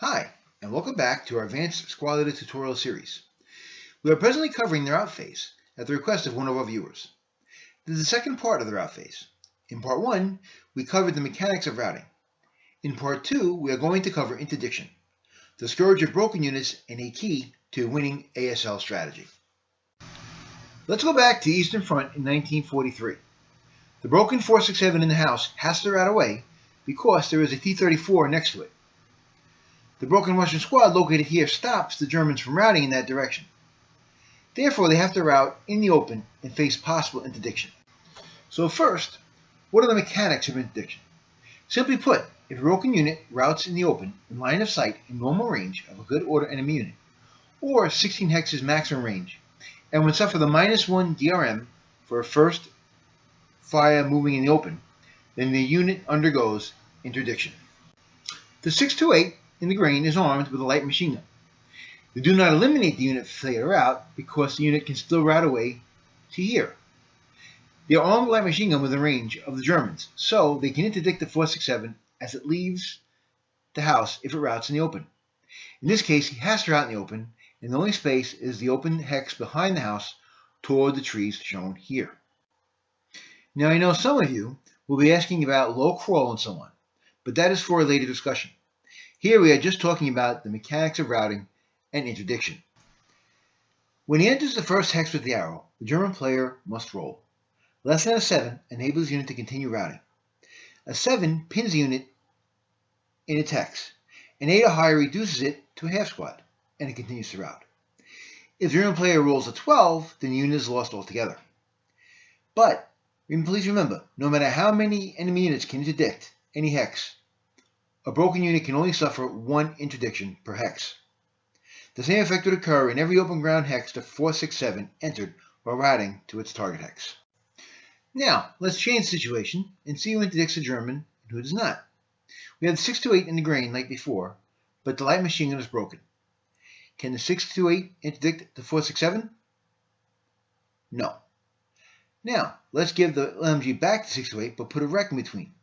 Hi, and welcome back to our Advanced Squad Leader tutorial series. We are presently covering the route phase at the request of one of our viewers. This is the second part of the route phase. In part 1, we covered the mechanics of routing. In part 2, we are going to cover interdiction, the scourge of broken units and a key to a winning ASL strategy. Let's go back to Eastern Front in 1943. The broken 467 in the house has to route away because there is a T-34 next to it. The broken Russian squad located here stops the Germans from routing in that direction. Therefore, they have to route in the open and face possible interdiction. So first, what are the mechanics of interdiction? Simply put, if a broken unit routes in the open in line of sight in normal range of a good order enemy unit, or 16 hexes maximum range, and would suffer the -1 DRM for a first fire moving in the open, then the unit undergoes interdiction. The 628 in the grain is armed with a light machine gun. They do not eliminate the unit for failure route because the unit can still route away to here. They are armed with a light machine gun within range of the Germans, so they can interdict the 467 as it leaves the house if it routes in the open. In this case, he has to route in the open, and the only space is the open hex behind the house toward the trees shown here. Now I know some of you will be asking about low crawl and so on, but that is for a later discussion. Here we are just talking about the mechanics of routing and interdiction. When he enters the first hex with the arrow, the German player must roll. Less than a 7 enables the unit to continue routing. A 7 pins the unit in its hex. An 8 or higher reduces it to a half squad, and it continues to route. If the German player rolls a 12, then the unit is lost altogether. But please remember, no matter how many enemy units can interdict any hex, a broken unit can only suffer 1 interdiction per hex. The same effect would occur in every open ground hex the 467 entered while routing to its target hex. Now, let's change the situation and see who interdicts the German and who does not. We have the 628 in the grain like before, but the light machine gun is broken. Can the 628 interdict the 467? No. Now, let's give the LMG back to 628 but put a rec in between.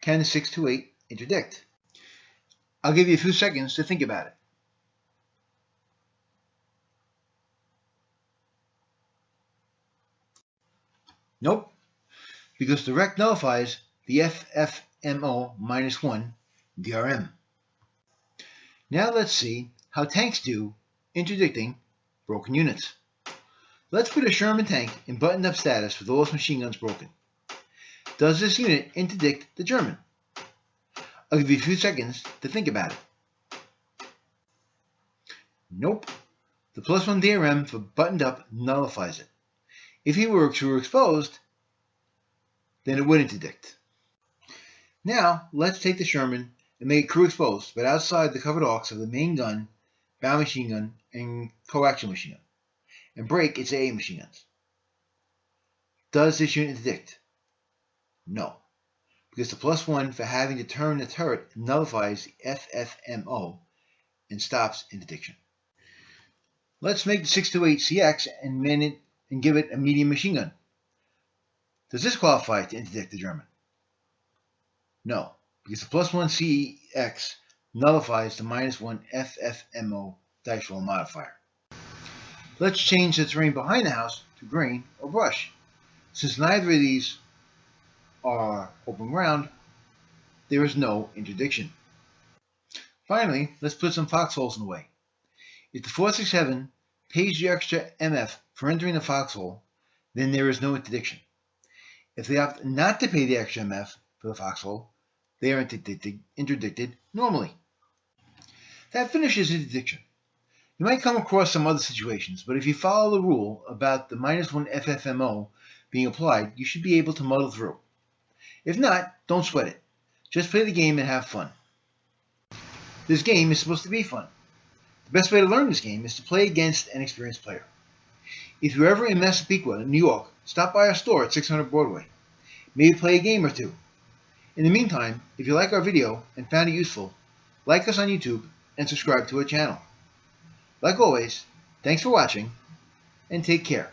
Can the 628 interdict? I'll give you a few seconds to think about it. Nope, because the rec nullifies the FFMO -1 DRM. Now let's see how tanks do interdicting broken units. Let's put a Sherman tank in buttoned up status with all its machine guns broken. Does this unit interdict the German? I'll give you a few seconds to think about it. Nope. The +1 DRM for buttoned up nullifies it. If he were exposed, then it would interdict. Now, let's take the Sherman and make it crew exposed, but outside the covered arcs of the main gun, bound machine gun, and coaxial machine gun, and break its AA machine guns. Does this unit interdict? No, because the +1 for having to turn the turret nullifies the FFMO and stops interdiction. Let's make the 628 CX and man it and give it a medium machine gun. Does this qualify to interdict the German? No, because the +1 CX nullifies the -1 FFMO dice roll modifier. Let's change the terrain behind the house to grain or brush. Since neither of these are open ground, there is no interdiction. Finally, let's put some foxholes in the way. If the 467 pays the extra MF for entering the foxhole, then there is no interdiction. If they opt not to pay the extra MF for the foxhole, they are interdicted normally. That finishes interdiction. You might come across some other situations, but if you follow the rule about the -1 FFMO being applied, you should be able to muddle through. If not, don't sweat it. Just play the game and have fun. This game is supposed to be fun. The best way to learn this game is to play against an experienced player. If you're ever in Massapequa, New York, stop by our store at 600 Broadway. Maybe play a game or two. In the meantime, if you like our video and found it useful, like us on YouTube and subscribe to our channel. Like always, thanks for watching and take care.